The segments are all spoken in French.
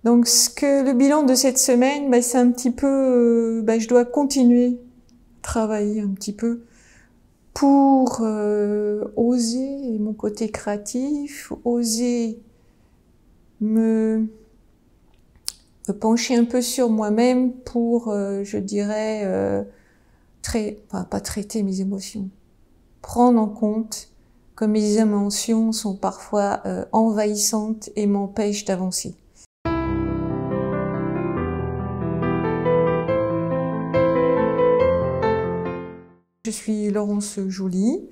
Donc le bilan de cette semaine, c'est un petit peu, je dois continuer à travailler un petit peu pour oser mon côté créatif, oser me pencher un peu sur moi-même pour, je dirais, pas traiter mes émotions, prendre en compte que mes émotions sont parfois envahissantes et m'empêchent d'avancer. Je suis Laurence Joly,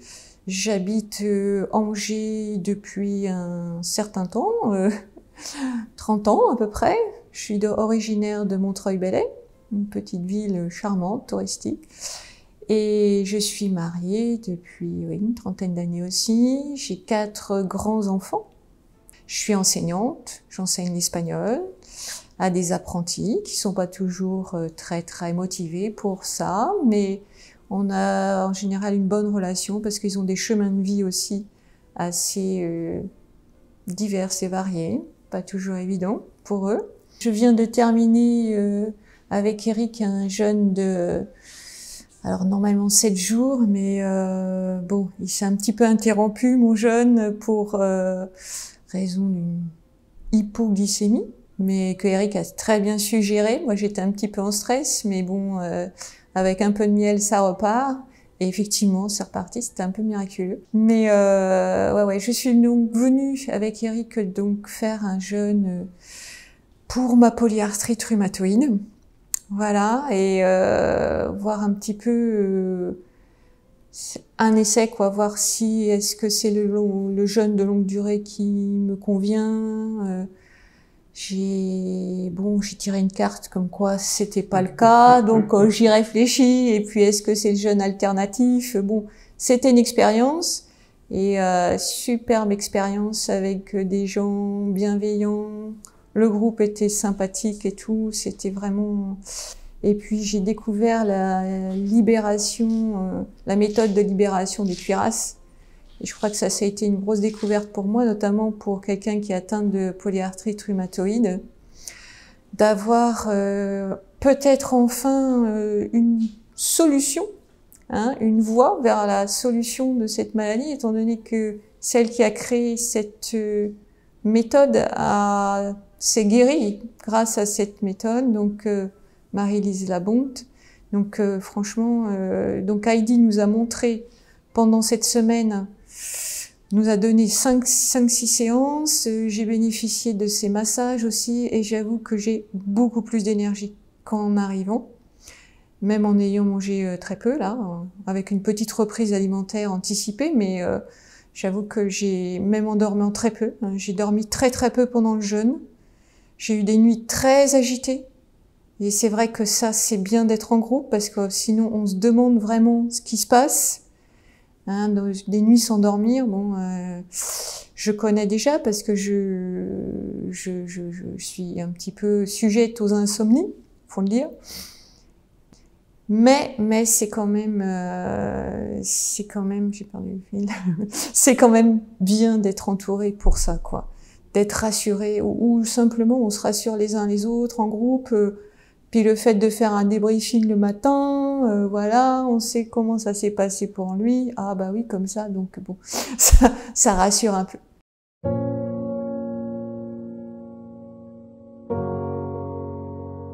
j'habite Angers depuis un certain temps, 30 ans à peu près. Je suis originaire de Montreuil-Bellay, une petite ville charmante, touristique. Et je suis mariée depuis une trentaine d'années aussi. J'ai 4 grands-enfants. Je suis enseignante, j'enseigne l'espagnol à des apprentis qui sont pas toujours très motivés pour ça, mais on a en général une bonne relation parce qu'ils ont des chemins de vie aussi assez divers et variés, pas toujours évident pour eux. Je viens de terminer avec Eric un jeûne de, alors normalement 7 jours, mais bon, il s'est un petit peu interrompu mon jeûne pour raison d'une hypoglycémie, mais que Eric a très bien su gérer. Moi j'étais un petit peu en stress, mais bon, avec un peu de miel ça repart. Et effectivement, c'est reparti, c'était un peu miraculeux. Mais ouais, je suis donc venue avec Eric donc faire un jeûne pour ma polyarthrite rhumatoïde. Voilà, et voir un petit peu un essai, quoi, voir si est-ce que c'est le jeûne de longue durée qui me convient. J'ai tiré une carte comme quoi c'était pas le cas, donc j'y réfléchis. Et puis est-ce que c'est le jeûne alternatif? Bon, c'était une expérience et superbe expérience avec des gens bienveillants. Le groupe était sympathique et tout, c'était vraiment. Et puis j'ai découvert la libération, la méthode de libération des cuirasses. Et je crois que ça a été une grosse découverte pour moi, notamment pour quelqu'un qui est atteint de polyarthrite rhumatoïde, d'avoir peut-être enfin une solution, une voie vers la solution de cette maladie, étant donné que celle qui a créé cette méthode s'est guérie grâce à cette méthode, donc Marie-Lise Labonte. Donc franchement, donc Heidi nous a montré pendant cette semaine, nous a donné 5-6 séances, j'ai bénéficié de ses massages aussi et j'avoue que j'ai beaucoup plus d'énergie qu'en arrivant, même en ayant mangé très peu là, avec une petite reprise alimentaire anticipée, mais j'avoue que j'ai même en dormant très peu, j'ai dormi très peu pendant le jeûne, j'ai eu des nuits très agitées et c'est vrai que ça c'est bien d'être en groupe parce que sinon on se demande vraiment ce qui se passe. Des nuits sans dormir, bon, je connais déjà parce que je suis un petit peu sujette aux insomnies, faut le dire. Mais c'est quand même, j'ai perdu le fil. C'est quand même bien d'être entouré pour ça, quoi. D'être rassuré ou simplement on se rassure les uns les autres en groupe. Puis le fait de faire un débriefing le matin, voilà, on sait comment ça s'est passé pour lui. Ah bah oui, comme ça, donc bon, ça rassure un peu.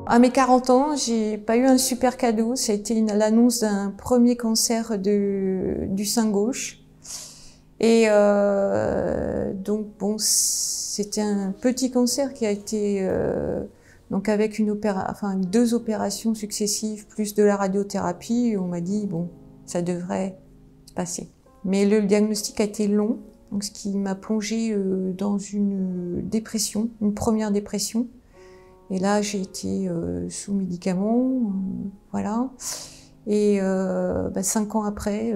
À mes 40 ans, j'ai pas eu un super cadeau. Ça a été l'annonce d'un premier cancer du sein gauche. Et donc bon, c'était un petit cancer qui a été donc avec 2 opérations successives plus de la radiothérapie, on m'a dit bon, ça devrait passer. Mais le diagnostic a été long, donc ce qui m'a plongée dans une dépression, une première dépression. Et là, j'ai été sous médicaments, voilà. Et 5 ans après,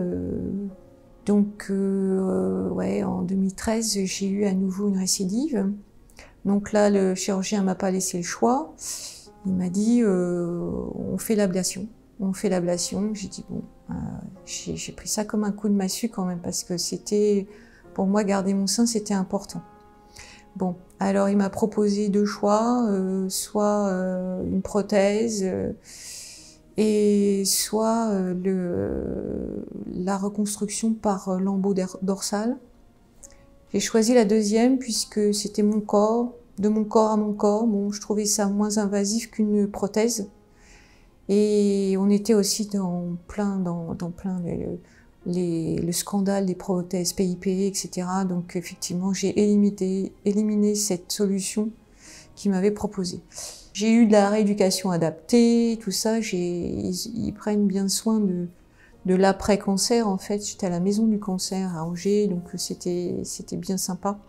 ouais, en 2013, j'ai eu à nouveau une récidive. Donc là, le chirurgien m'a pas laissé le choix. Il m'a dit, on fait l'ablation. On fait l'ablation. J'ai dit bon, j'ai pris ça comme un coup de massue quand même parce que c'était, pour moi, garder mon sein, c'était important. Bon, alors il m'a proposé deux choix, soit une prothèse et soit la reconstruction par lambeau dorsal. J'ai choisi la deuxième puisque c'était mon corps, de mon corps à mon corps. Bon, je trouvais ça moins invasif qu'une prothèse. Et on était aussi dans plein le scandale des prothèses PIP, etc. Donc effectivement, j'ai éliminé cette solution qu'ils m'avaient proposée. J'ai eu de la rééducation adaptée, tout ça. Ils prennent bien soin de l'après-cancer. En fait, j'étais à la maison du cancer à Angers, donc c'était bien sympa.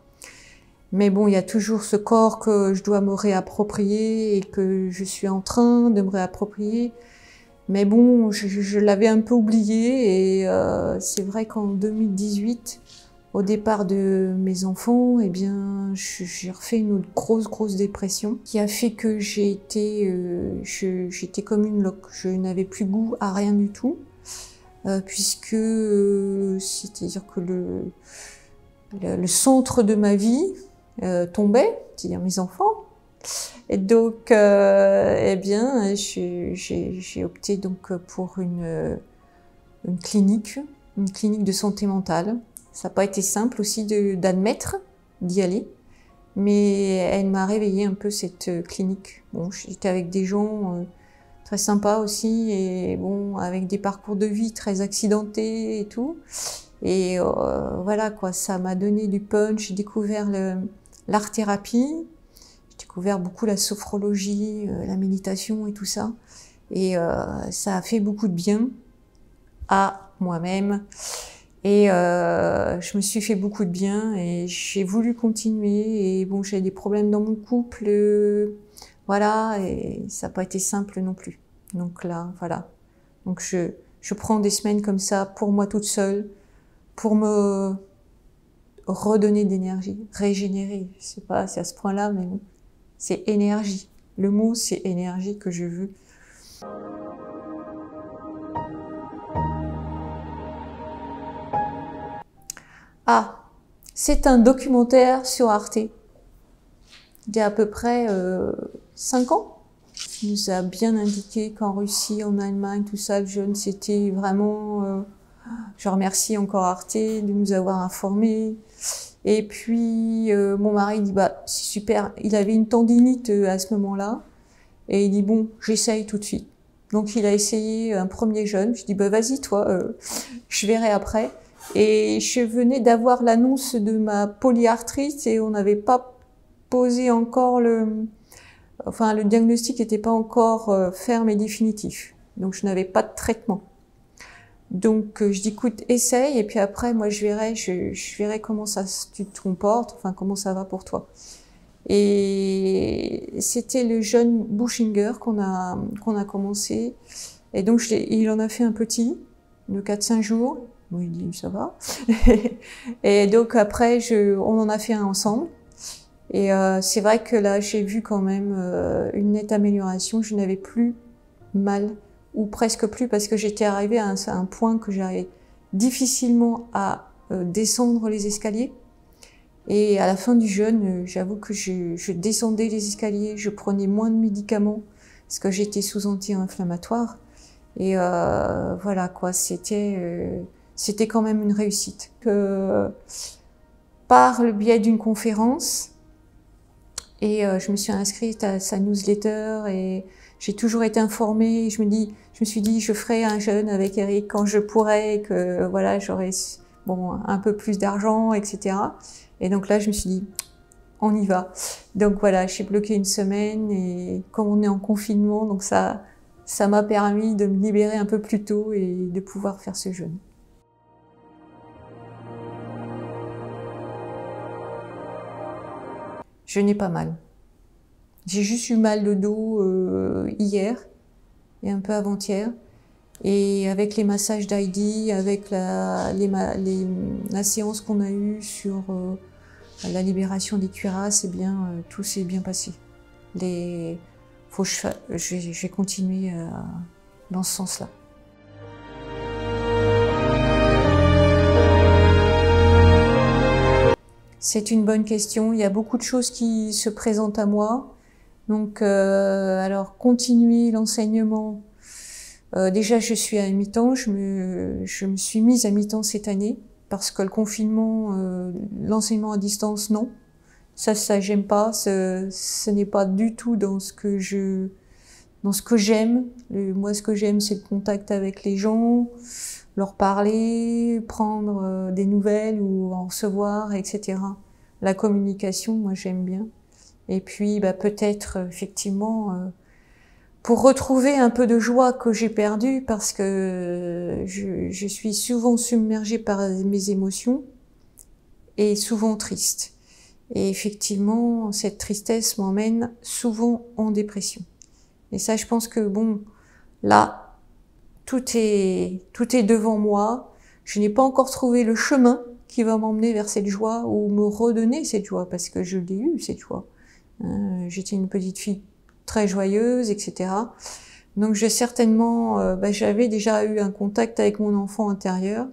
Mais bon, il y a toujours ce corps que je dois me réapproprier et que je suis en train de me réapproprier. Mais bon, je l'avais un peu oublié et c'est vrai qu'en 2018, au départ de mes enfants, eh bien, j'ai refait une grosse dépression qui a fait que j'étais comme une loque. Je n'avais plus goût à rien du tout, puisque c'est-à-dire que le centre de ma vie tombait, c'est-à-dire mes enfants. Et donc, eh bien, j'ai opté donc pour une clinique de santé mentale. Ça n'a pas été simple aussi d'admettre d'y aller, mais elle m'a réveillé un peu cette clinique. Bon, j'étais avec des gens très sympas aussi et bon, avec des parcours de vie très accidentés et tout. Et voilà quoi, ça m'a donné du punch. J'ai découvert l'art-thérapie. J'ai découvert beaucoup la sophrologie, la méditation et tout ça. Et ça a fait beaucoup de bien à moi-même. Et je me suis fait beaucoup de bien et j'ai voulu continuer. Et bon, j'ai des problèmes dans mon couple, voilà, et ça n'a pas été simple non plus. Donc là, voilà. Donc je prends des semaines comme ça pour moi toute seule, pour me redonner d'énergie, régénérer. Je sais pas, c'est à ce point-là, mais bon. C'est énergie. Le mot, c'est énergie que je veux. Ah, c'est un documentaire sur Arte. Il y a à peu près 5 ans. Il nous a bien indiqué qu'en Russie, en Allemagne, tout ça, le jeune, c'était vraiment... je remercie encore Arte de nous avoir informés. Et puis, mon mari dit, bah, c'est super. Il avait une tendinite à ce moment-là. Et il dit, bon, j'essaye tout de suite. Donc, il a essayé un premier jeûne. Je dis, bah, vas-y, toi, je verrai après. Et je venais d'avoir l'annonce de ma polyarthrite et on n'avait pas posé encore le diagnostic n'était pas encore ferme et définitif. Donc, je n'avais pas de traitement. Donc je dis écoute, essaye et puis après moi je verrai comment tu te comportes, enfin comment ça va pour toi. Et c'était le jeune Bushinger qu'on a commencé et donc il en a fait un petit de 4-5 jours. Bon, il dit ça va. Et donc après on en a fait un ensemble. Et c'est vrai que là j'ai vu quand même une nette amélioration, je n'avais plus mal ou presque plus parce que j'étais arrivée à un point que j'arrivais difficilement à descendre les escaliers. Et à la fin du jeûne, j'avoue que je descendais les escaliers, je prenais moins de médicaments parce que j'étais sous anti-inflammatoire. Et voilà quoi, c'était quand même une réussite. Par le biais d'une conférence, et je me suis inscrite à sa newsletter et j'ai toujours été informée. Je me suis dit, je ferai un jeûne avec Eric quand je pourrai, que voilà, j'aurai bon un peu plus d'argent, etc. Et donc là, je me suis dit, on y va. Donc voilà, j'ai bloqué une semaine et comme on est en confinement, donc ça m'a permis de me libérer un peu plus tôt et de pouvoir faire ce jeûne. Je n'ai pas mal. J'ai juste eu mal de dos hier et un peu avant-hier. Et avec les massages d'Heidi, avec la séance qu'on a eue sur la libération des cuirasses, eh bien, tout s'est bien passé. Je vais continuer dans ce sens-là. C'est une bonne question. Il y a beaucoup de choses qui se présentent à moi. Donc, alors, continuer l'enseignement. Déjà, je suis à mi-temps. Je me suis mise à mi-temps cette année parce que le confinement, l'enseignement à distance, non. Ça, j'aime pas. Ce n'est pas du tout dans ce que j'aime. Moi, ce que j'aime, c'est le contact avec les gens, leur parler, prendre des nouvelles ou en recevoir, etc. La communication, moi, j'aime bien. Et puis, peut-être, effectivement, pour retrouver un peu de joie que j'ai perdue, parce que je suis souvent submergée par mes émotions et souvent triste. Et effectivement, cette tristesse m'emmène souvent en dépression. Et ça, je pense que bon, là, tout est devant moi. Je n'ai pas encore trouvé le chemin qui va m'emmener vers cette joie ou me redonner cette joie, parce que je l'ai eue, cette joie. J'étais une petite fille très joyeuse, etc. Donc j'ai certainement, j'avais déjà eu un contact avec mon enfant intérieur.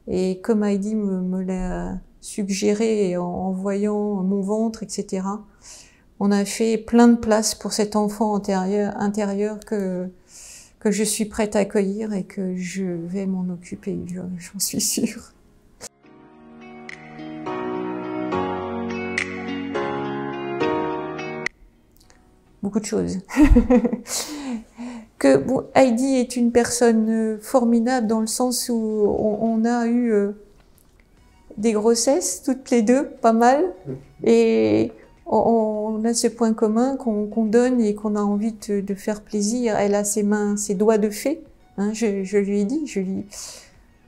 Et comme Heidi me l'a suggéré en voyant mon ventre, etc., on a fait plein de place pour cet enfant intérieur que je suis prête à accueillir et que je vais m'en occuper, j'en suis sûre. Beaucoup de choses. Heidi est une personne formidable dans le sens où on a eu des grossesses, toutes les deux, pas mal, et on a ce point commun qu'on donne et qu'on a envie de faire plaisir. Elle a ses mains, ses doigts de fée. Hein, je lui ai dit,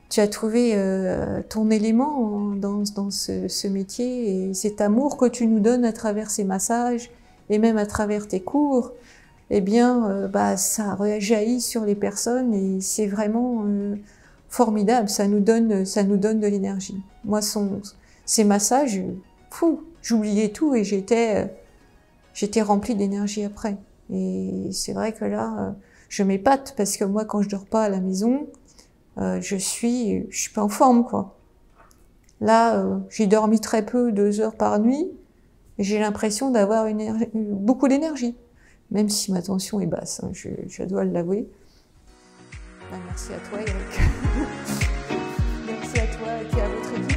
tu as trouvé ton élément dans ce métier et cet amour que tu nous donnes à travers ces massages et même à travers tes cours. Eh bien, ça rejaillit sur les personnes et c'est vraiment formidable. Ça nous donne de l'énergie. Moi, ces massages, j'oubliais tout et j'étais remplie d'énergie après. Et c'est vrai que là, je m'épate parce que moi, quand je dors pas à la maison, je suis pas en forme, quoi. Là, j'ai dormi très peu, 2 heures par nuit, et j'ai l'impression d'avoir beaucoup d'énergie, même si ma tension est basse, hein, je dois l'avouer. Merci à toi, Eric. Merci à toi et puis à votre équipe.